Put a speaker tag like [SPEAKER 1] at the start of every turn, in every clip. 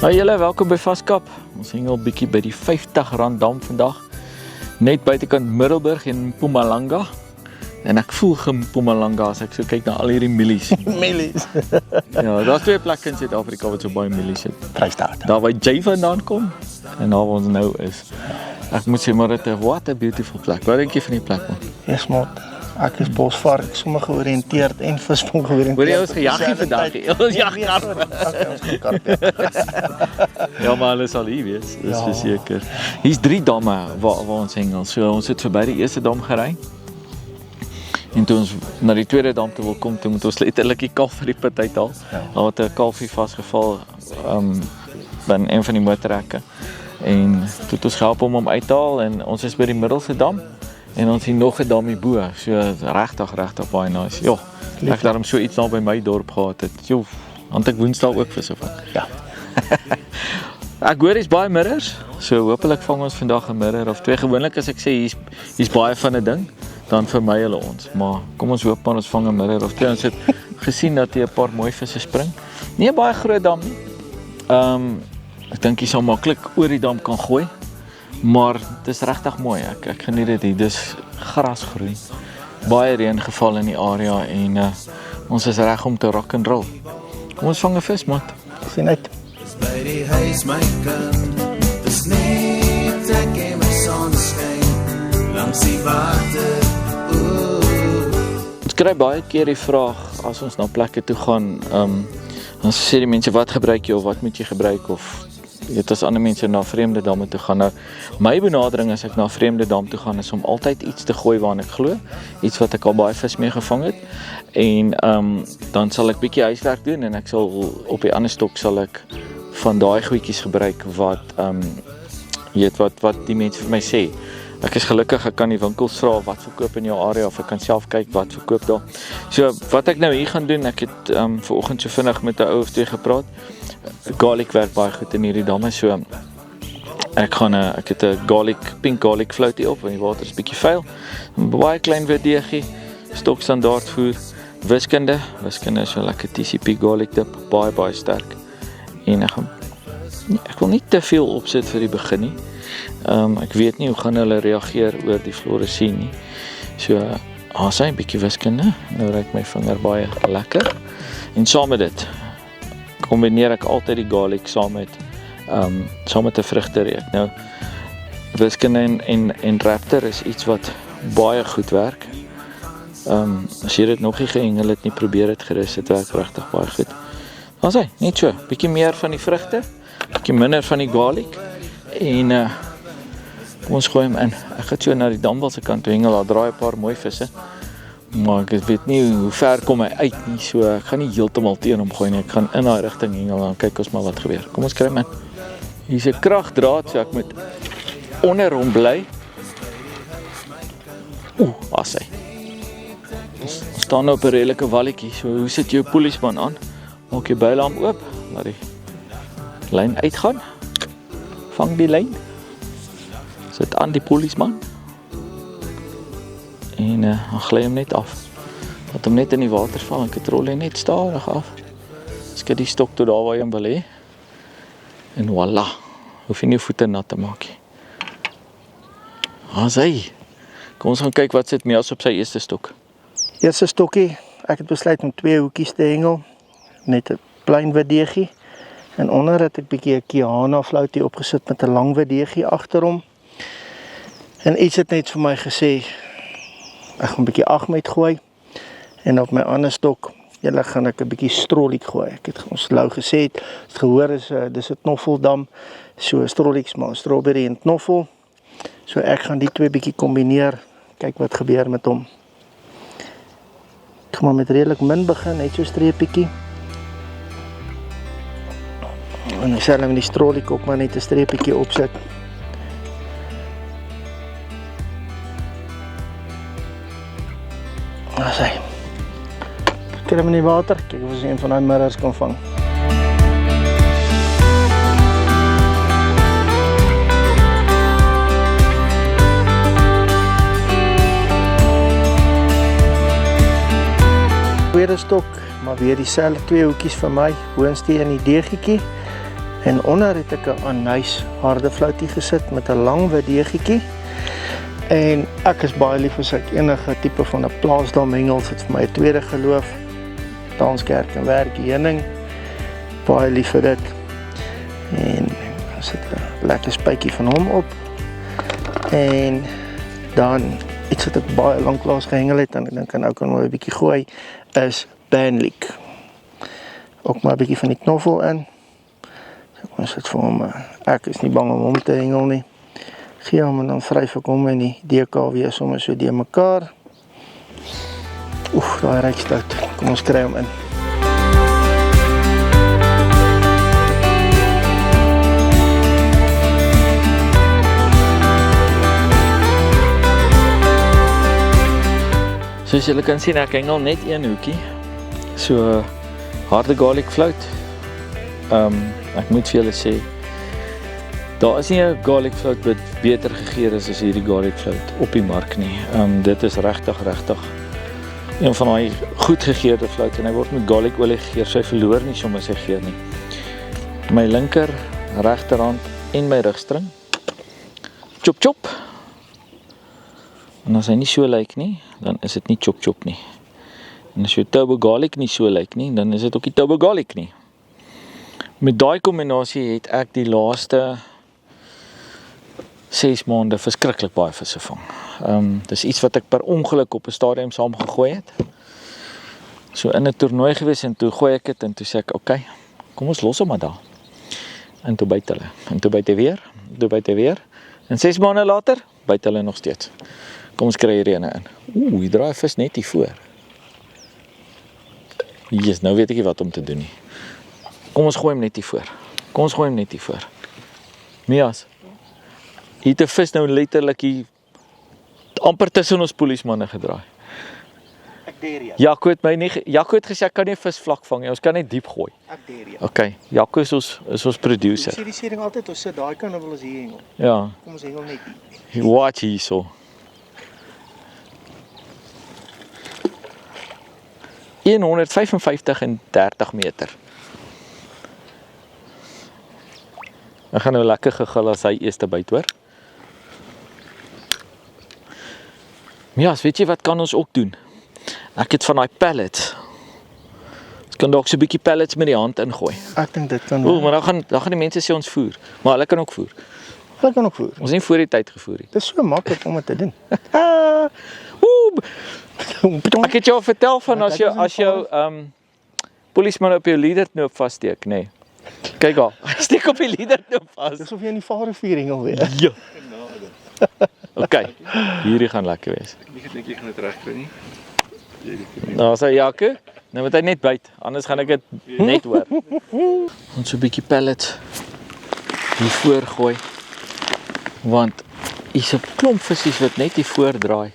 [SPEAKER 1] Nou julle, welkom by Vaskap. Ons hengel bietjie by die R50 dam vandag. Net buitekant Middelburg in Mpumalanga. En ek voel Mpumalanga as ek so kyk na al hierdie mielies.
[SPEAKER 2] Mielies.
[SPEAKER 1] Ja, daar's twee plekke in Suid-Afrika wat so baie mielies het.
[SPEAKER 2] Vrystaat.
[SPEAKER 1] Daar waar jy vandaan kom en daar waar ons nou is. Ek moet sê maar what a beautiful plek. Wat dink jy van die plek man?
[SPEAKER 2] Yes, maat. Ek is bosvark, sommer georiënteerd en visvang georiënteerd.
[SPEAKER 1] Hoor jy ons gejaggie vandag? Ons jag karpe.
[SPEAKER 2] Ons gaan karpe.
[SPEAKER 1] Ja, maar hulle sal hier wees, dis verseker. Hier's 3 damme waar ons hengel. So ons het verby die eerste dam gery. En toe ons na die tweede dam toe wil kom, toe moet ons letterlik die kalf vir die put uithaal. Daar het 'n kalfie vasgeval by een van die motorrekke. En toe het ons gehelp om hom uit te haal en ons is by die middelste dam. En ons sien nog 'n dammie bo, so regtig baie nice. Ja, ek daarom so iets daar by my dorp gehad het. Jo, want ek Woensdaag ook visse vang.
[SPEAKER 2] Ja.
[SPEAKER 1] Ek hoor hier's baie mirrors, so hopelik vang ons vandag 'n mirror of twee. Gewoonlik as ek sê hier's baie van 'n ding, dan vermy hulle ons. Maar kom ons hoop maar ons vang 'n mirror of twee. Ons het gesien dat hier 'n paar mooi visse spring. Nie 'n baie groot dam nie. Ek dink jy sal maklik oor die dam kan gooi. Maar dit is regtig mooi. Ek geniet dit hier. Dis grasgroei. Baie reën geval in die area en ons is reg om te rock and roll. Kom ons vang 'n vis, maat.
[SPEAKER 2] Sien uit.
[SPEAKER 3] By die huis my kind, dis net ek en my sonskyn langs die water.
[SPEAKER 1] Ons kry baie keer die vraag as ons na plekke toe gaan, dan sê die mense wat gebruik jy of wat moet jy gebruik of dit as ander mense na vreemde damme toe gaan. Nou, my benadering as ek na vreemde dam toe gaan is om altyd iets te gooi waarna ek glo, iets wat ek al baie vis mee gevang het. En dan sal ek bietjie huiswerk doen en ek sal op die ander stok sal ek van daai goedjies gebruik wat wat die mense vir my sê. Ek is gelukkig, ek kan die winkels vra wat verkoop in jou area of ek kan self kyk wat verkoop daar. So wat ek nou hier gaan doen, ek het vanoggend so vinnig met 'n ou of twee gepraat. Garlic werk baie goed in hierdie damme, so ek het 'n pink garlic floutie op en die water is bietjie vuil. 'n Baie klein WD-gie, stok standaard voer, wiskunde is so lekker TCP garlic dip, baie sterk. En ek wil nie te veel opsit vir die begin nie. Ek weet nie hoe gaan hulle reageer oor die fluoresien nie. So, sy 'n bietjie wiskunde. Nou ruik my vinger baie lekker. En saam met dit kombineer ek altyd die garlic saam met 'n vrugtereek. Nou, wiskunde en Raptor is iets wat baie goed werk. As jy dit nog nie gehengel het nie, probeer dit gerus, dit werk regtig baie goed. Dan sê, net so, bietjie meer van die vrugte, bietjie minder van die garlic en kom ons gooi hom in. Ek gaan so na die dambal se kant toe hengel, daar draai 'n paar mooi visse. Maar ek weet nie hoe ver kom hy uit nie, so ek gaan nie heeltemal teen hom gooi nie. Ek gaan in daai rigting hengel en dan kyk ons maar wat gebeur. Kom ons kry hom in. Hier's 'n kragdraad, so ek moet onder hom bly. Was hy. Ons staan nou op 'n redelike walletjie, so hoe sit jou poeliespan aan? Maak jou bylamp oop, laat die lyn uitgaan. Vang die lyn. Sit aan die poeliesman. En dan gly hom net af. Laat hom net in die water val en kontrol hy net stadig af. Skud die stok tot daar waar jy hom wil hê. En voilà. Hoef jy nie jou voete nat te maak nie. Hy. Kom ons gaan kyk wat sit Meas op sy eerste stok.
[SPEAKER 2] Eerste stokkie, ek het besluit om 2 hoekies te hengel. Net 'n klein WD-gie. En onder het ek bietjie 'n Kiana floutie opgesit met 'n lang WD-gie agter hom. En iets het net vir my gesê, ek gaan 'n bietjie agmet gooi. En op my ander stok, gaan ek 'n bietjie stroliek gooi. Ek het ons lou gesê, het gehoor dis 'n knoffeldam. So strolieks maar strawberry en knoffel. So ek gaan die twee bietjie kombineer. Kyk wat gebeur met hom. Ek gaan maar met redelik min begin, net so streepietjie. En ek sal met die stroliek ook maar net 'n streepietjie opsit. Daar sy. Kry hom in die water, kyk of ons een van die mirrors kan vang. Tweede stok, maar weer dieselfde 2 hoekies vir my, boonste in die deegietjie. En onder het ek 'n anys harde floutie gesit met 'n lang wadegietjie. En ek is baie lief as ek enige tipe van 'n plaasdam hengel, sit vir my 'n tweede geloof. Danskerk en werkie heuning. Baie lief vir dit. En dan sit 'n lekker spuitjie van hom op. En dan iets wat ek baie lanklaas gehengel het en ek dink kan ook nog 'n bietjie gooi is Banlik. Ook maar 'n bietjie van die knoffel in. So kom sit vir hom. Ek is nie bang om hom te hengel nie. Gee hom en dan vryf ek hom en die DKW sommer so deur mekaar. Oef, daai ryk stout. Kom ons kry hom in.
[SPEAKER 1] Soos julle kan sien, ek hengel net een hoekie. So harde garlic float. Ek moet vir julle sê, daar is nie 'n garlic float wat beter gegeer is as hierdie garlic float op die mark nie. Dit is regtig een van daai goed gegeurde flout en hy word met garlic olie gegeer, so hy verloor nie sommer sy geur nie. My linker, regterhand en my rugstring. Chop chop. En as hy nie so lyk nie, dan is dit nie chop chop nie. En as jou turbo garlic nie so lyk nie, dan is dit ook nie turbo garlic nie. Met daai kombinasie het ek die laaste 6 maande verskriklik baie visse vang. Dis iets wat ek per ongeluk op 'n stadium saam gegooi het. So in 'n toernooi gewees en toe gooi ek dit en toe sê ek, okay, kom ons los hom maar daar. En toe byt hulle. En toe byt hy weer. En 6 maande later byt hulle nog steeds. Kom ons kry hierdie ene in. Hier draai vis net hier voor. Yes, nou weet ek nie wat om te doen nie. Kom ons gooi hom net hier voor. Mias. Hier het 'n vis nou letterlik hier amper tussen ons polismanne gedraai.
[SPEAKER 2] Ek deer jou.
[SPEAKER 1] Jaco het gesê ek kan nie 'n vis vlak vang nie. Ons kan net diep gooi.
[SPEAKER 2] Ek deer jou.
[SPEAKER 1] Okay, Jaco is ons producer.
[SPEAKER 2] Ek sê die sê ding altyd, ons sit daai kant of wil ons hier hengel.
[SPEAKER 1] Ja.
[SPEAKER 2] Kom ons hengel net hier.
[SPEAKER 1] Watch hierso. 155 en 30 meter. Ek gaan nou lekker gegil as hy eerste byt, hoor. Ja, weet jy wat kan ons ook doen? Ek het van daai pellets. Ons kan dalk so 'n bietjie pellets met die hand ingooi.
[SPEAKER 2] Ek dink dit kan.
[SPEAKER 1] Maar dan gaan die mense sê ons voer, maar hulle kan ook voer.
[SPEAKER 2] Hulle kan ook voer.
[SPEAKER 1] Ons het nie voor die tyd gevoer nie.
[SPEAKER 2] Dit is so maklik om dit te doen.
[SPEAKER 1] Ek het jou vertel van as jou polisman op jou leaderknoop vassteek, nê. Kyk daar, hy steek op die leaderknoop vas.
[SPEAKER 2] Dis of jy in die Vaalrivier hengel weer.
[SPEAKER 1] Ja. Okay, hierdie gaan lekker wees.
[SPEAKER 4] Ek dink jy gaan dit regkry nie.
[SPEAKER 1] Nou sê Jaco, nou moet hy net byt, anders gaan ek dit net hoor. Ons so 'n bietjie pellets hier voor gooi. Want hier's 'n klomp visse wat net hier voor draai.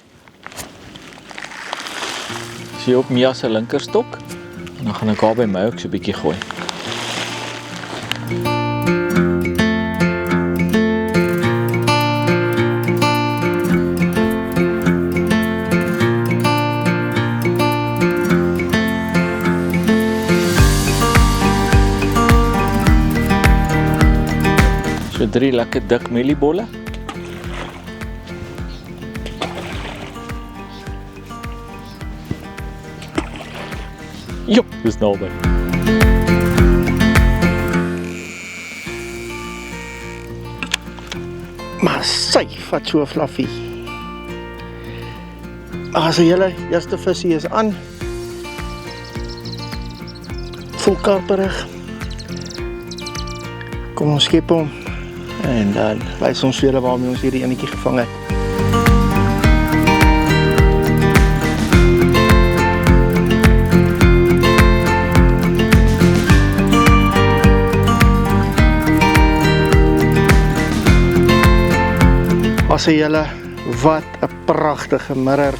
[SPEAKER 1] Sien op Mia se linkerstok. En dan gaan ek daar by my ook so 'n bietjie gooi. So 3 lekker dik mieliebolle. Jop, dis naby.
[SPEAKER 2] Maar sy vat so fluffy. As die hele eerste visie is aan. Vol karperig. Kom ons skep hom. En dan wys ons vir julle waarmee ons hierdie enetjie gevang het. As julle, wat 'n pragtige mirror.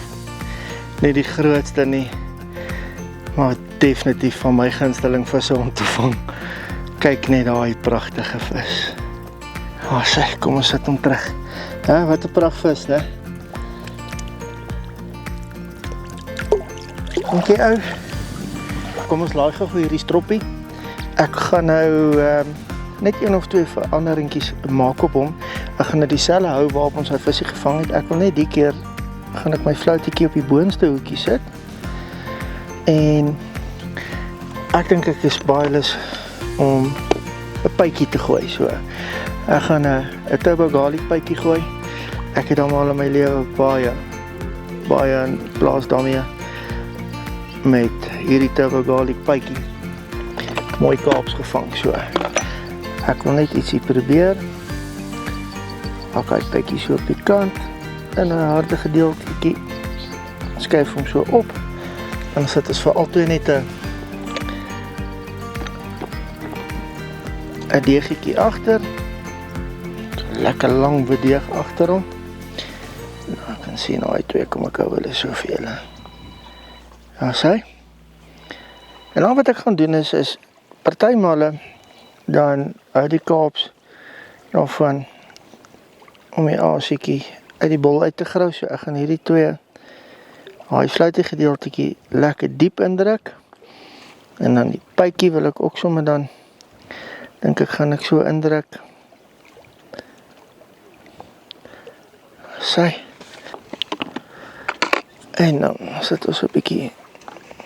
[SPEAKER 2] Nie die grootste nie, maar definitief van my gunsteling visse om te vang. Kyk net daai pragtige vis. Sê, kom ons sit hom terug. Wat 'n prachtvis, né? Dankie ou. Kom ons laai gou vir hierdie stroppie. Ek gaan nou net een of twee veranderingkies maak op hom. Ek gaan dit dieselfde hou waarop ons hy visie gevang het. Ek wil net die keer gaan ek my floutetjie op die boonste hoekie sit. En ek dink ek is baie lus om 'n pytjie te gooi. So ek gaan 'n turbo garlic pytjie gooi. Ek het al in my lewe baie in plaas daarmee met hierdie turbo garlic pytjie mooi Kaaps gevang. So ek wil net ietsie probeer. Hak hy pytjie so op die kant in 'n harde gedeeltjie. Skuif hom so op. En dan sit ons vir altyd net 'n deegetjie agter. Lekker lang bedeeg agter hom. Nou, ek kan sien daai twee kom ek hou hulle soveel. Ja, sê. En dan wat ek gaan doen is partymale dan uit die Kaaps van om die aasiekie uit die bol uit te grou. So ek gaan hierdie twee daai floutie gedeeltjie lekker diep indruk. En dan die pytjie wil ek ook sommer dan dink ek gaan ek so indruk. Sy. En dan sit ons 'n bietjie.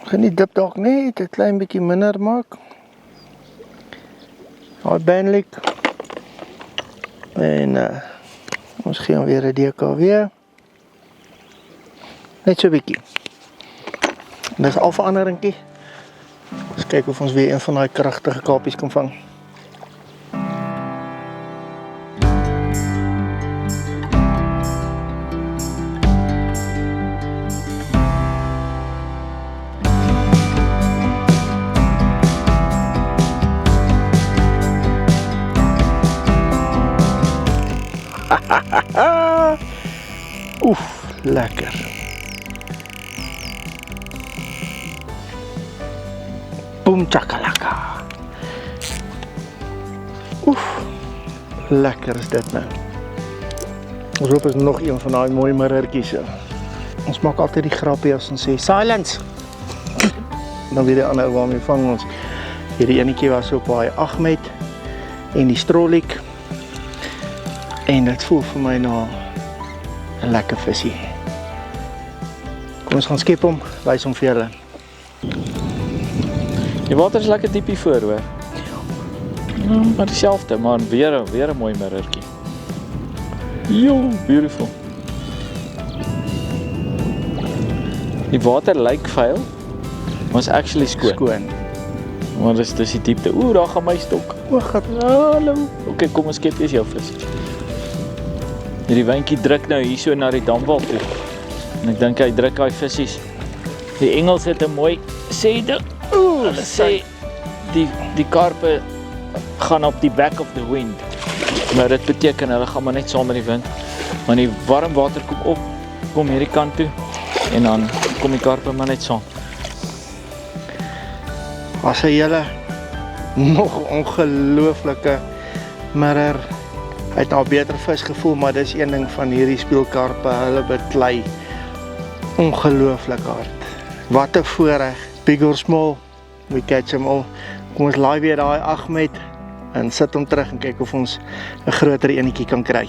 [SPEAKER 2] Gaan die dip dalk net 'n klein bietjie minder maak. Daai banlik. En ons gee hom weer 'n DKW. Net so 'n bietjie. En dis al veranderingkie. Ons kyk of ons weer een van daai kragtige kaapies kan vang. Oef, lekker. Boom chakalaka. Oef, lekker is dit nou. Ons hoop is nog een van daai mooi marertjies. Ons maak altyd die grappie as ons sê silence. Dan weet die ander waarmee vang ons. Hierdie enetjie was op baie Ahmed en die strolik. En dit voel vir my na 'n lekker visie. Kom ons gaan skep hom, wys hom vir julle.
[SPEAKER 1] Die water is lekker diepie voor, hoor. Ja, maar dieselfde, maar weer 'n mooi mirrortjie. Jo, beautiful. Die water lyk vuil, maar is actually skoon. Maar dis die diepte. Oeh, daar gaan my stok.
[SPEAKER 2] O, gat.
[SPEAKER 1] Hallo. Okay, kom ons skep eers jou vis. Hierdie wyntjie druk nou hier so na die damwal toe. En ek dink hy druk daai visies. Die Engels het 'n mooi sê ding. Hulle sê die karpe gaan op die back of the wind. Maar dit beteken hulle gaan maar net saam met die wind. Want die warm water kom hierdie kant toe en dan kom die karpe maar net saam.
[SPEAKER 2] As hy julle nog ongelooflike mirror. Hy het nou beter vis gevoel, maar dis een ding van hierdie speelkarpe, hulle beklei ongelooflik hard. Wat 'n voorreg. Big or small, we catch them all. Kom ons laai weer daai Ahmed en sit hom terug en kyk of ons 'n groter enetjie kan kry.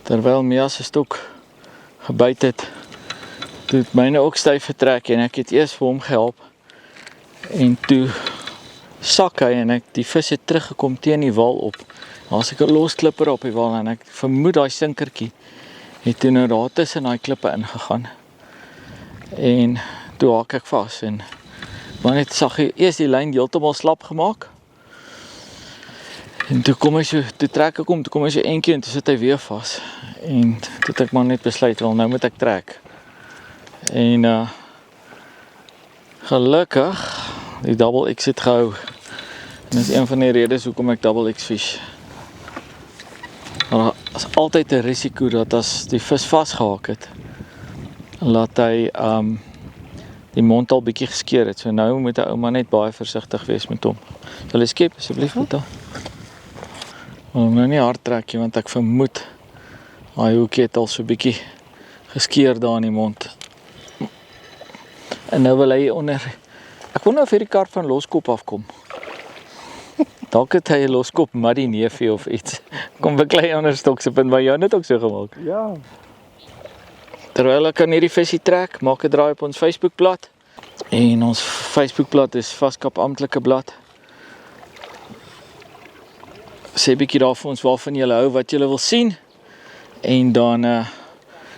[SPEAKER 1] Terwyl Mia se stok gebyt het, toe het myne ook styf getrek en ek het eers vir hom gehelp. En toe sak hy en die vis het teruggekom teen die wal op. Daar's 'n los klipper op die wal en ek vermoed daai sinkertjie het toe nou daar tussen daai klippe ingegaan. En toe haak ek vas en maar net sag hy eers die lyn heeltemal slap gemaak. En toe trek ek hom, toe kom hy so eentjie en toe sit hy weer vas. En toe het ek maar net besluit, wel nou moet ek trek. En gelukkig die double X het gehou. En dis een van die redes hoekom ek double X vis. Maar is altyd 'n risiko dat as die vis vasgehaak het, laat hy die mond al bietjie geskeur het. So nou moet 'n ouma net baie versigtig wees met hom. Sal jy skep asseblief met hom? Hom nou nie hard trek nie, want ek vermoed hy hoekie het al so bietjie geskeur daar in die mond. En nou wil hy onder Ek wonder of hierdie kar van Loskop afkom. Dalk het hy 'n Loskop Muddy neefie of iets. Kom beklei ander stokse punt, maar jou het ook so gemaak.
[SPEAKER 2] Ja.
[SPEAKER 1] Terwyl ek aan hierdie visie trek, maak 'n draai op ons Facebookblad. En ons Facebookblad is Vaskap Amptelike Blad. Sê bietjie daar vir ons waarvan julle hou, wat julle wil sien. En dan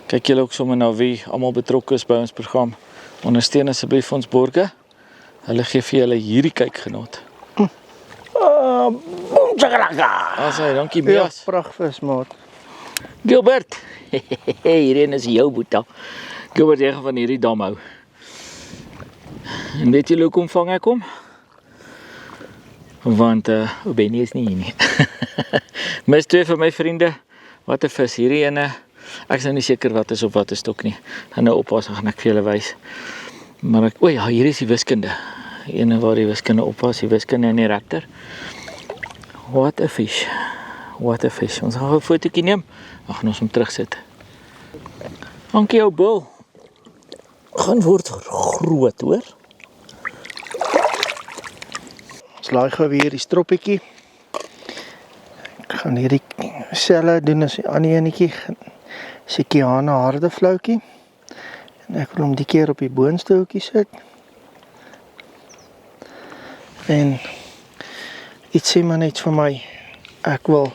[SPEAKER 1] kyk julle ook sommer na wie almal betrokke is by ons program. Ondersteun asseblief ons borge. Hulle gee vir julle hierdie kykgenot.
[SPEAKER 2] Boom chakalaka.
[SPEAKER 1] Asai, dankie
[SPEAKER 2] Ja,
[SPEAKER 1] Mias.
[SPEAKER 2] pragtvis maat.
[SPEAKER 1] Gilbert. Hierdie is jou boeta. Gilbert, jy gaan van hierdie dam hou. En weet julle hoekom vang ek hom? Want Benny is nie hier nie. Mis 2 van my vriende. Wat 'n vis hierdie ene. Ek is nou nie seker wat is op wat 'n stok nie. Gaan nou oppas, gaan ek vir julle wys. Maar ek, ja, hier is die wiskunde. Ene waar die wiskunde oppas, die wiskunde in die raptor. What a fish. What a fish. Ons gaan 'n fotootjie neem. Dan gaan ons hom terugsit. Dankie jou bil. Gaan word groot, hoor.
[SPEAKER 2] Ons laai gou weer die stroppietjie. Ek gaan hierdie selle doen as die ander enetjie. Se Kiana harde floutjie. En ek wil hom die keer op die boonste hoekie sit. En iets sê maar net vir my. Ek wil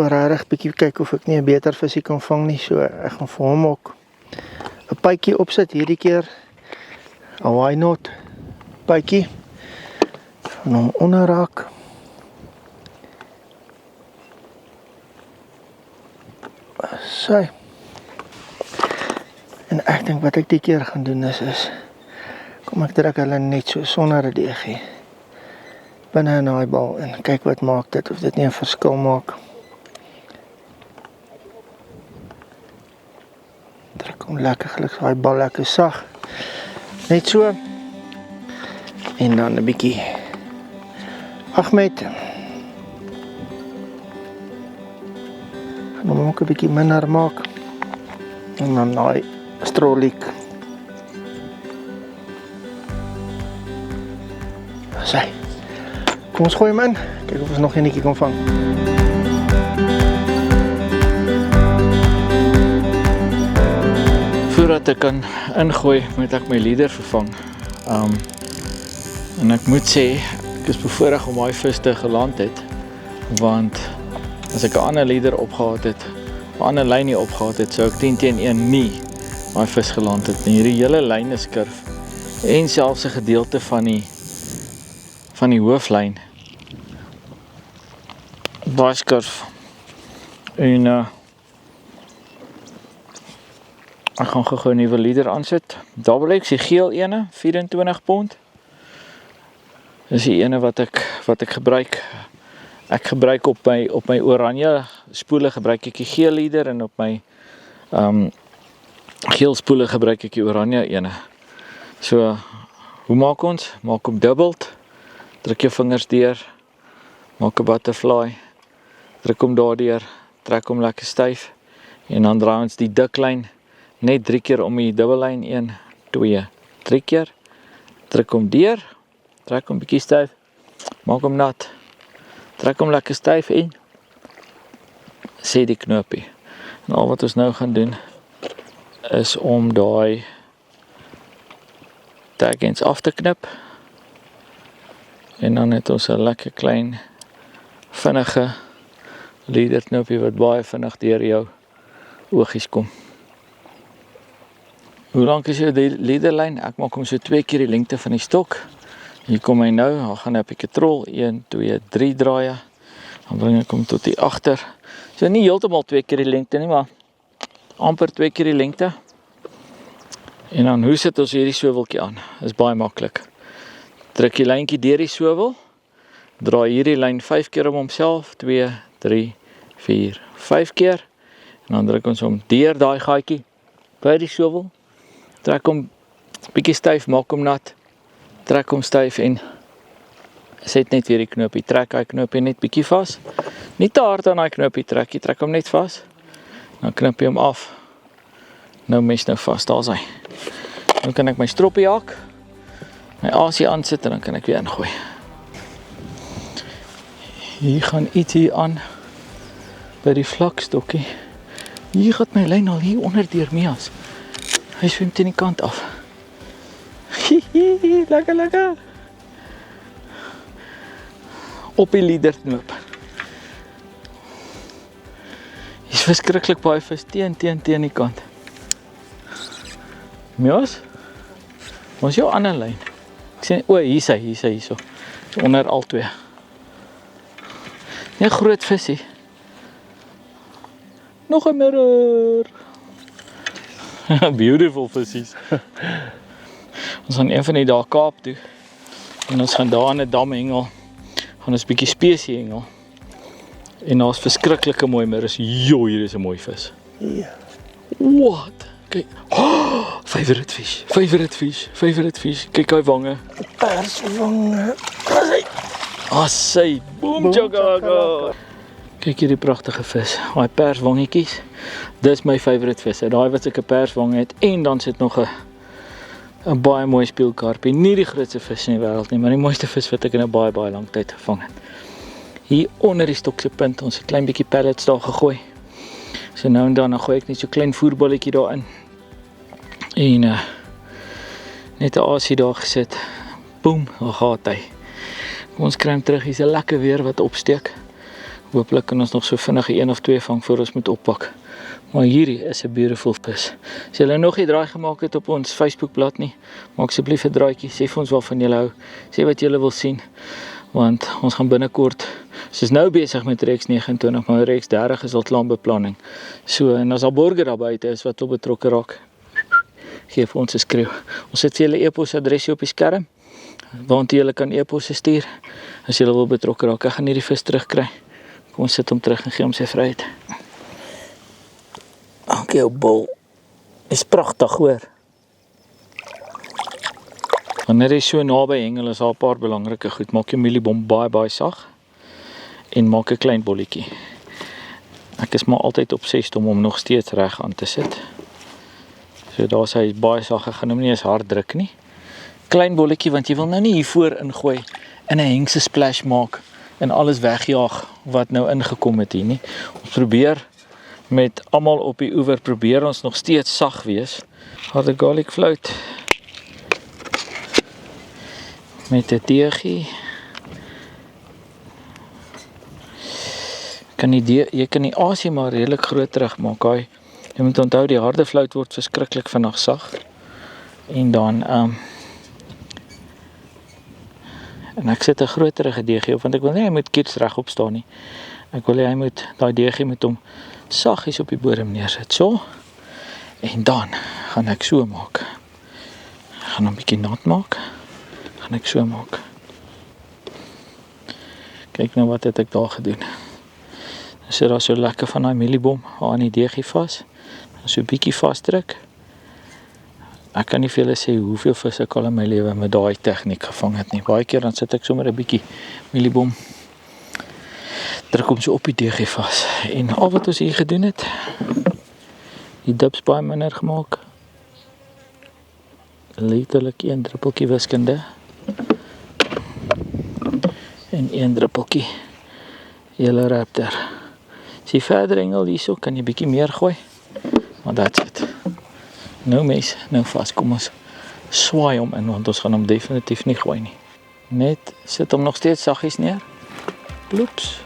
[SPEAKER 2] regtig bietjie kyk of ek nie 'n beter visie kan vang nie. So ek gaan vir hom ook 'n pytjie opsit hierdie keer. Why not? Pytjie. En hom onderraak. So. En ek dink wat ek die keer gaan doen is kom ek druk hulle net so sonder 'n deegie binne in daai bal en kyk wat maak dit, of dit nie 'n verskil maak. Druk hom lekker, gelukkig daai bal lekker sag. Net so. En dan 'n bietjie Ahmed. Gaan hom ook 'n bietjie minder maak. En dan daai strolik. Sy. Kom ons gooi hom in. Kyk of ons nog enetjie kan vang.
[SPEAKER 1] Voordat ek kan ingooi, moet ek my leader vervang. En ek moet sê, ek is bevoorreg om daai vis te geland het, want as ek 'n ander leader opgehad het, 'n ander lyn nie opgehad het, sou ek 10-1 nie daai vis geland het. En hierdie hele lyn is skurf en selfs 'n gedeelte van die hooflyn. Baie skurf. En ek gaan gou 'n nuwe leader aansit. Daar wil ek die geel ene, 24 pond. Dis die ene wat ek gebruik. Ek gebruik op my oranje spoele gebruik ek die geel leader en op my geel spoele gebruik ek die oranje ene. So, hoe maak ons? Maak hom dubbeld. Druk jou vingers deur. Maak 'n butterfly. Druk hom daardeur, trek hom lekker styf en dan draai ons die dik lyn net 3 keer om die dubbellyn. 1, 2, 3 keer. Druk hom deur, trek hom bietjie styf, maak hom nat. Trek hom lekker styf en sê die knoopie. En al wat ons nou gaan doen is om daai tag ends af te knip. En dan het ons 'n lekker klein vinnige leader knoopie wat baie vinnig deur jou oogies kom. Hoe lank is jou leaderlyn? Ek maak hom so 2 keer die lengte van die stok. Hier kom hy nou, dan gaan ek 'n katrol 1, 2, 3 draaie. Dan bring ek hom tot die agter. So nie heeltemal 2 keer die lengte nie, maar amper 2 keer die lengte. En dan hoe sit ons hierdie swiveltjie aan? Is baie maklik. Druk die lyntjie deur die swivel. Draai hierdie lyn 5 keer om homself, 2, 3, 4, 5 keer. En dan druk ons hom deur daai gaatjie by die swivel. Trek hom bietjie styf, maak hom nat. Trek hom styf en set net weer die knoopie. Trek hy knoopie net bietjie vas. Nie te hard aan daai knoopie trek, jy trek hom net vas. Dan knip jy hom af. Nou mes nou vas, daar's hy. Nou kan ek my stroppie hak. My asie aansit en dan kan ek weer ingooi. Hier gaan iets hier aan by die vlakstokkie. Hier gaat my lyn al hier onder deur Mias. Hy swem teen die kant af. Hihihi, lekker. Op die liederknoop. Hier is verskriklik baie vis teen die kant. Mias? Waar is jou ander lyn? Ek sê, hier is hy, so. Onder al twee. Nee, groot visie. Nog 'n mirror. Beautiful visies. Ons gaan een van die dae Kaap toe. En ons gaan daar in 'n dam hengel. Gaan ons 'n bietjie spesie hengel. En daar's verskriklike mooi mirrors. Jo, hier is 'n mooi vis.
[SPEAKER 2] Ja.
[SPEAKER 1] What? Kyk. Oh, favorite fish. Kyk hy wange.
[SPEAKER 2] Perswange.
[SPEAKER 1] Assai, boom chaka. Kyk hierdie pragtige vis. Daai perswangetjies. Dis my favorite vis. Daai wat ek 'n perswang het en dan sit nog 'n baie mooi speelkarpie. Nie die grootste vis in die wêreld nie, maar die mooiste vis wat ek in 'n baie lang tyd gevang het. Hier onder die stokse punt, ons het 'n klein bietjie pellets daar gegooi. So nou en dan gooi ek net so 'n klein voerbolletjie daarin. En net 'n asie daar gesit. Boom, daar gaan hy. Kom ons kry hom terug. Hier's 'n lekker weer wat opsteek. Hooplik kan ons nog so vinnig 1 of 2 vang voor ons moet oppak. Maar hierdie is 'n beautiful vis. As julle nog nie draai gemaak het op ons Facebookblad nie, maak asseblief 'n draaitjie. Sê vir ons waarvan julle hou. Sê wat julle wil sien. Want ons gaan binnekort, ons is nou besig met Reeks 29, maar Reeks 30 is al klaar in beplanning. So, en as al borgers daar buite is wat op betrokke raak, gee vir ons 'n skreeu. Ons sit vir julle e-posadresie op die skerm, waartoe julle kan e-posse stuur, as julle wil betrokke raak. Ek gaan hierdie vis terugkry. Kom ons sit hom terug en gee hom sy vryheid. Okay, ou bol. Is pragtig, hoor. Wanneer jy so naby hengel, is daar 'n paar belangrike goed. Maak jou mieliebom baie sag en maak 'n klein bolletjie. Ek is maar altyd obsessed om hom nog steeds reg aan te sit. So daar's hy baie sag, ek gaan hom nie eens hard druk nie. Klein bolletjie, want jy wil nou nie hiervoor ingooi en 'n hengse splash maak en alles wegjaag wat nou ingekom het hier nie. Ons probeer met almal op die oewer, probeer ons nog steeds sag wees. Harde garlic float. Met 'n deegie. Jy kan die asie maar redelik groot terugmaak. Jy moet onthou die harde flout word verskriklik vinnig sag. En dan en ek sit 'n groterige deegie op, want ek wil nie hy moet kiets regop staan nie. Ek wil hy moet daai deegie met hom saggies op die bodem neersit. So. En dan gaan ek so maak. Ek gaan hom 'n bietjie nat maak. Gaan ek so maak. Kyk nou wat het ek daar gedoen. Dan sit daar so lekker van daai mieliebom aan die deegie vas. Dan so 'n bietjie vasdruk. Ek kan nie vir julle sê hoeveel vis ek al in my lewe met daai tegniek gevang het nie. Baie keer dan sit ek sommer 'n bietjie mieliebom. Druk hom so op die deegie vas. En al wat ons hier gedoen het, die dips baie minder gemaak. Letterlik 1 druppeltjie wiskunde. En 1 druppeltjie hele raptor. As jy verder hengel hierso, kan jy bietjie meer gooi. Maar that's it. Nou mes, nou vas, kom ons swaai hom in, want ons gaan hom definitief nie gooi nie. Net sit hom nog steeds saggies neer. Ploeps.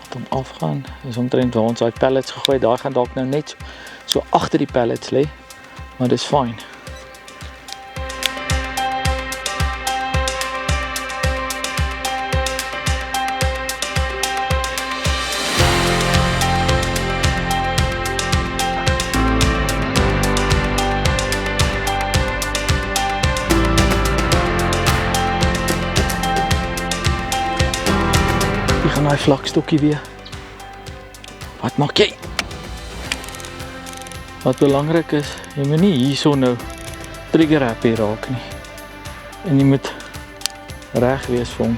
[SPEAKER 1] Laat hom afgaan. Dis omtrent waar ons daai pellets gegooi, daar gaan dalk nou net so agter die pellets lê, maar dis fyn. Daai vlakstokkie weer. Wat maak jy? Wat belangrik is, jy moet nie hierso nou trigger happy raak nie. En jy moet reg wees vir hom.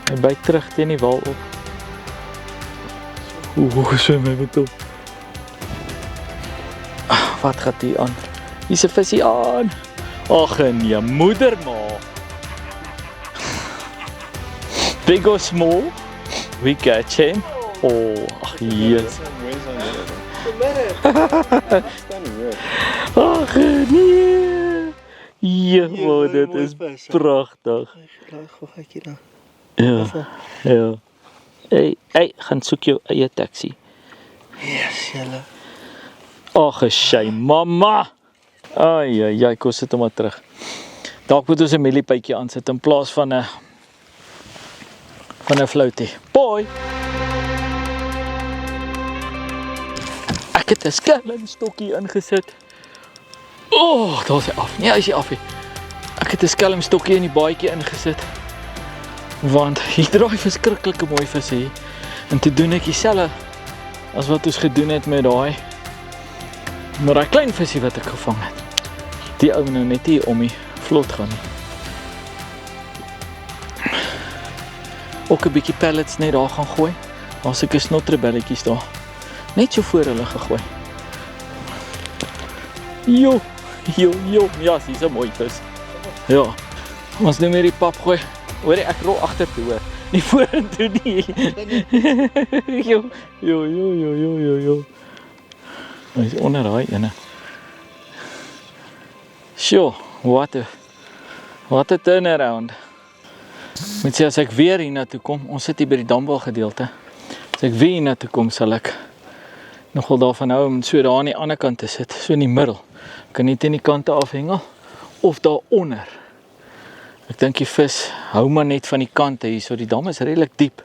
[SPEAKER 1] Hy byt terug teen die wal op. Swem hy met op. Wat gaat hier aan? Hier's 'n visie aan. Ag nee, moederma. Big or small, we catch him. Oh, ag yes. Ag nee. Ja, maar dit is pragtig. Ja, ja. Hey, gaan soek jou eie taxi.
[SPEAKER 2] Yes, julle.
[SPEAKER 1] Ag, sy mamma. Ai, kom sit hom maar terug. Dalk moet ons 'n mieliepytjie aansit in plaas van 'n floutie. Boy. Ek het 'n skelmstokkie ingesit. Daar's hy af. Nee, hy is nie af nie. Ek het 'n skelmstokkie in die baadjie ingesit. Want hier draai verskriklike mooi visse hier. En toe doen ek dieselfde as wat ons gedoen het met daai klein visie wat ek gevang het. Die ou nou net hier om die vlot gaan nie. Ook 'n bietjie pellets net daar gaan gooi. Daar's sulke snotrebelletjies daar. Net so voor hulle gegooi. Jo. Ja, dis 'n mooi vis. Ja. Ons nou meer die pap gooi. Hoorie, ek rol agtertoe hoor. Nie vorentoe nie. Jo. Hy is onder daai ene. Sjoe, what a turnaround. Moet sê as ek weer hiernatoe kom, ons sit hier by die Dambal gedeelte. As ek weer hiernatoe kom, sal ek nogal daarvan hou om so daar aan die ander kant te sit, so in die middel. Ek kan nie teen die kante afhengel of daaronder. Ek dink die vis hou maar net van die kante hier, so die dam is redelik diep.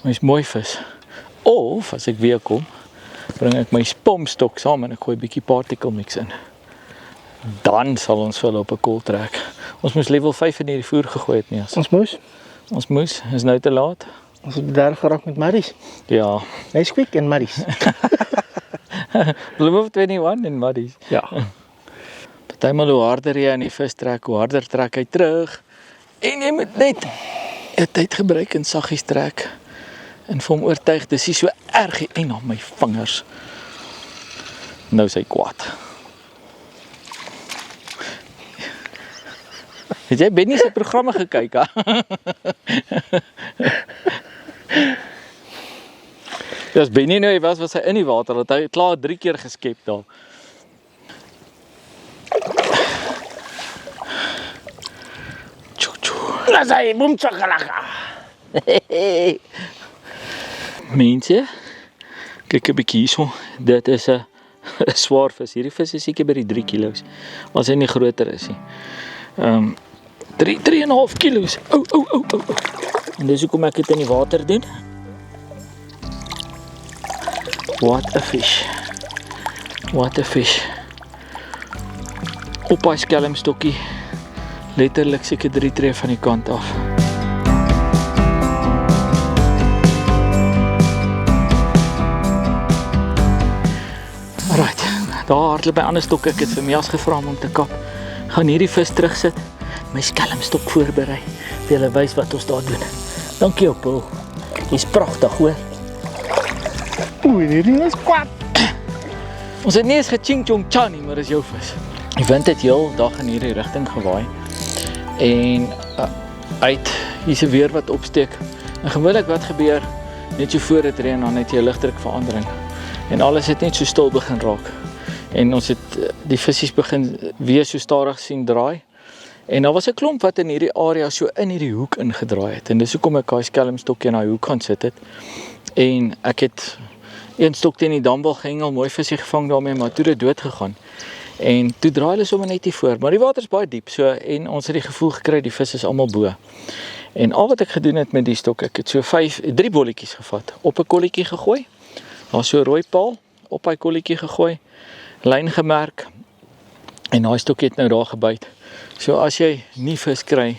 [SPEAKER 1] Maar is mooi vis. Of as ek weer kom, bring ek my spomstok saam en ek gooi 'n bietjie particle mix in. Dan sal ons hulle op 'n kol trek. Ons moes level 5 in hierdie voer gegooi het nie. Ons moes, is nou te laat.
[SPEAKER 2] Ons het daar geraak met Maries.
[SPEAKER 1] Ja.
[SPEAKER 2] Hy's quick en Maries.
[SPEAKER 1] Bloem 21 in Muddies.
[SPEAKER 2] Ja.
[SPEAKER 1] Partymal hoe harder jy aan die vis trek, hoe harder trek hy terug. En jy moet net 'n tyd gebruik en saggies trek. En vir hom oortuig, dis nie so erg en op my vingers. Nou is hy kwaad. Het jy Benny se programme gekyk, ha? Ja, as Benny nou was hy in die water, dat hy klaar 3 keer geskep daar.
[SPEAKER 2] Laat hy boem chakalaka.
[SPEAKER 1] Mense, kyk 'n bietjie hierso. Dit is 'n swaar vis. Hierdie vis is seker by die 3 kilos. As hy nie groter is nie. 3,5 kilos. En dis hoekom ek dit in die water doen. What a fish. Op hy skelmstokkie. Letterlik seker 3 tree van die kant af. Alright, daar hardloop by ander stokke. Ek het vir Mias gevra om te kap. Gaan hierdie vis terugsit. My skelmstok voorberei. Vir julle wys wat ons daar doen. Dankie op Paul. Dis pragtig, hoor.
[SPEAKER 2] Oei, hierdie is kwaad.
[SPEAKER 1] Ons het nie eens geching chong chan nie, maar dis jou vis. Die wind het heel dag in hierdie rigting gewaai. En hier's 'n weer wat opsteek. En gewoonlik wat gebeur, net so voor dit reën, dan het jy 'n ligdrukverandering. En alles het net so stil begin raak. En ons het die visies begin weer so stadig sien draai. En daar was 'n klomp wat in hierdie area so in hierdie hoek ingedraai het. En dis hoekom ek daai skelmstokkie in daai hoek gaan sit het. En ek het een stok teen die dambal gehengel, mooi visie gevang daarmee, maar toe het dit dood gegaan. En toe draai hulle sommer net hier voor, maar die water is baie diep, so en ons het die gevoel gekry die vis is almal bo. En al wat ek gedoen het met die stok, ek het so 3 bolletjies gevat, op 'n kolletjie gegooi. Daar's so 'n rooi paal op hy kolletjie gegooi, lyn gemerk. En daai stokkie het nou daar gebyt. So as jy nie vis kry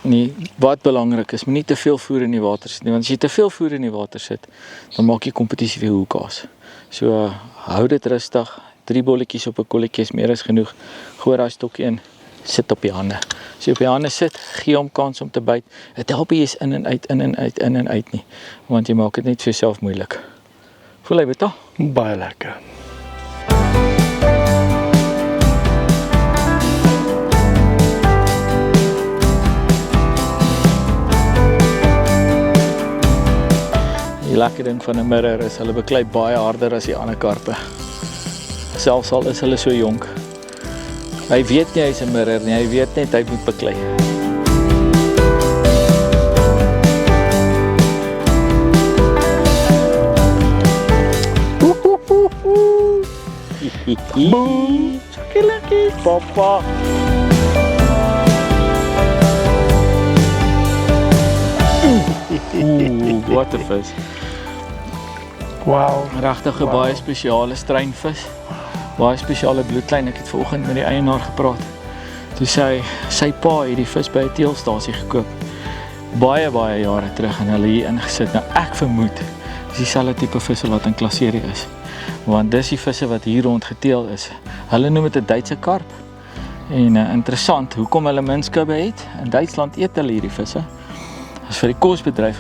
[SPEAKER 1] nie, wat belangrik is, moet nie te veel voer in die water sit nie, want as jy te veel voer in die water sit, dan maak jy kompetisie vir hoekaas. So hou dit rustig, 3 bolletjies op 'n kolletjie is meer as genoeg. Gooi daai stokkie in, sit op die hande. As jy op die hande sit, gee hom kans om te byt. Dit help jy is in en uit nie, want jy maak dit net vir jouself moeilik. Voel hy beter?
[SPEAKER 2] Baie lekker.
[SPEAKER 1] lekker ding van 'n mirror is, hulle beklei baie harder as die ander karpe. Selfs al is hulle so jonk. Hy weet nie hy's 'n mirror nie, hy weet net hy moet beklei. Boom! Lekker, papa! Wat 'n vis.
[SPEAKER 2] Wow.
[SPEAKER 1] Regtig 'n baie spesiale streinvis. Baie spesiale bloedlyn. Ek het vanoggend met die eienaar gepraat. Toe sê hy, sy pa het die vis by 'n teelstasie gekoop. Baie jare terug en hulle hier ingesit. Nou ek vermoed dis dieselfde tipe visse wat in Klaserie is. Want dis die visse wat hier rond geteel is. Hulle noem dit 'n Duitse karp. En interessant, hoekom hulle min skubbe het. In Duitsland eet hulle hierdie visse. Dis vir die kosbedryf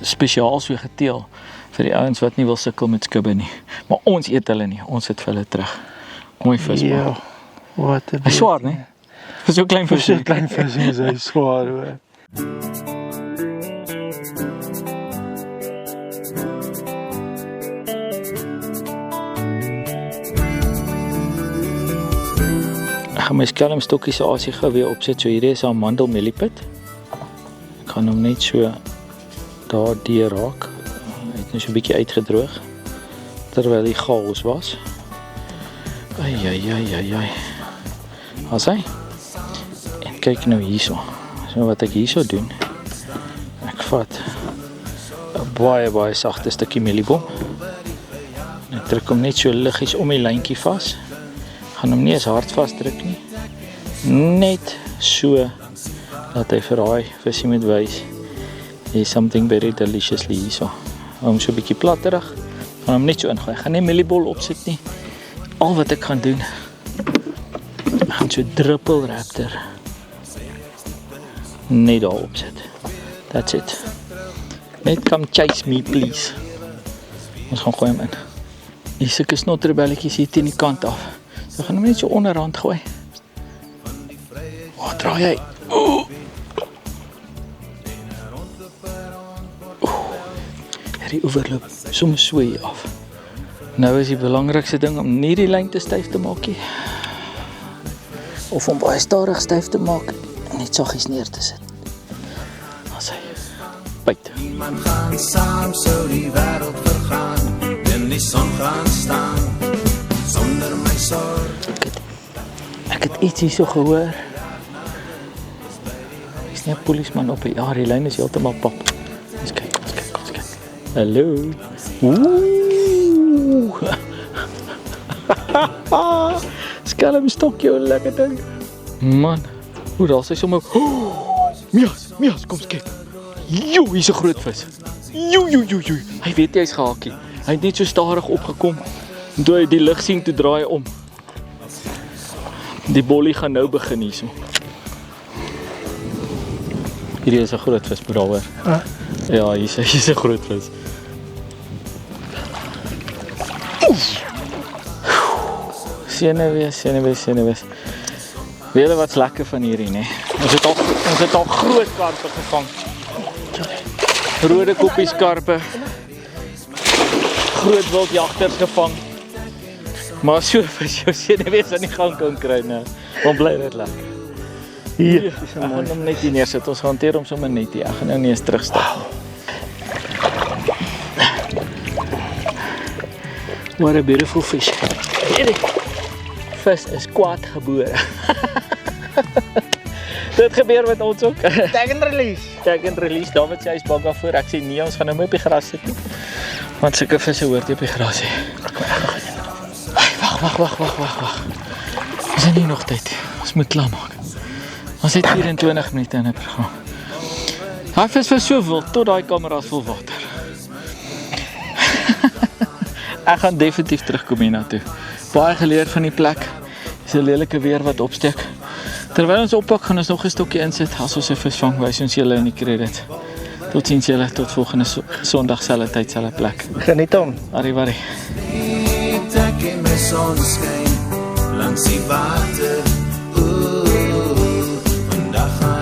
[SPEAKER 1] spesiaal so geteel vir die ouens wat nie wil sukkel met skubbe nie. Maar ons eet hulle nie, ons het vir hulle terug. Mooi vis
[SPEAKER 2] Ja,
[SPEAKER 1] maar.
[SPEAKER 2] wat 'n
[SPEAKER 1] Hy is swaar, nee? Vir so klein vis.
[SPEAKER 2] so klein vis is hy swaar hoor.
[SPEAKER 1] Ek gaan my skelmstokkie se asie gou weer opsit. So hierdie is 'n amandel mieliepit. Ek gaan hom net so daar deur raak. Hy het net so 'n bietjie uitgedroog terwyl die chaos was. Ai. As hy. En kyk nou hierso. So wat ek hierso doen. Ek vat 'n baie sagte stukkie mieliebom. Ek druk hom net so liggies om die lyntjie vas. Gaan hom nie eens hard vasdruk nie. Net so dat hy vir daai visie moet wys. There's something very deliciously hierso. Hom so 'n bietjie platterig. Gaan hom net so ingooi. Gaan nie mieliebol opsit nie. Al wat ek gaan doen, ek gaan so druppel raptor net daar opsit. That's it. Net come chase me please. Ons gaan gooi hom in. Hier sulke snotrebelletjies hier teen die kant af. So gaan hom net so onderhand gooi. Oh, draai hy. Hierdie oorloop soms so hier af. Nou is die belangrikste ding om nie die lyn te styf te maak nie. Of om baie stadig styf te maak en net saggies neer te sit. As hy byt.
[SPEAKER 3] Niemand gaan saam sou die wêreld vergaan en die son gaan staan sonder my sorg.
[SPEAKER 1] Ek het iets hierso gehoor. Is nie 'n polisieman op die die lyn is heeltemal pap. Ons kyk. Hallo. Skelmstokkie, lekker ding. Man, hoe daar sy sommer. Mias, kom kyk. Jo, hier's 'n groot vis. Jo. Hy weet hy's gehaakie. Hy het net so stadig opgekom. En toe hy die lig sien, toe draai hy om. Die bollie gaan nou begin hierso. Hierdie is 'n groot vis, broer. Ja, hier's 'n groot vis. Senewees. Weet julle wat's lekker van hierdie, nee? Ons het al groot karpe gevang. Rode koppies karpe. Groot wildjagters gevang. Maar so vir jou senewees aan die gang kan kry, nee. Want bly dit lekker. Hier, ek gaan hom net hier neersit. Ons hanteer hom sommer net hier. Ek gaan nou nie eens terugstap. What a beautiful fish. Hierdie vis is kwaad gebore. Dit gebeur met ons ook.
[SPEAKER 2] Tag and release.
[SPEAKER 1] David sê hy's bang daarvoor. Ek sê nee, ons gaan nou mee op die gras sit nie. Want sulke visse hoort nie op die gras nie. Wag. Ons het nie nog tyd. Ons moet klaar maak. Ons het 24 minute in 'n program. Daai vis was so wild tot daai kameras vol water. Ek gaan definitief terugkom hiernatoe. Baie geleer van die plek. Dis 'n lelike weer wat opsteek. Terwyl ons oppak, gaan ons nog 'n stokkie insit as ons 'n vis vang. Wys ons julle in die credit. Totsiens julle, tot volgende Sondag selfde tyd, selfde plek.
[SPEAKER 2] Geniet hom.
[SPEAKER 1] Arrivederci.
[SPEAKER 3] Ek in my sonskyn langs die water. Vandag gaan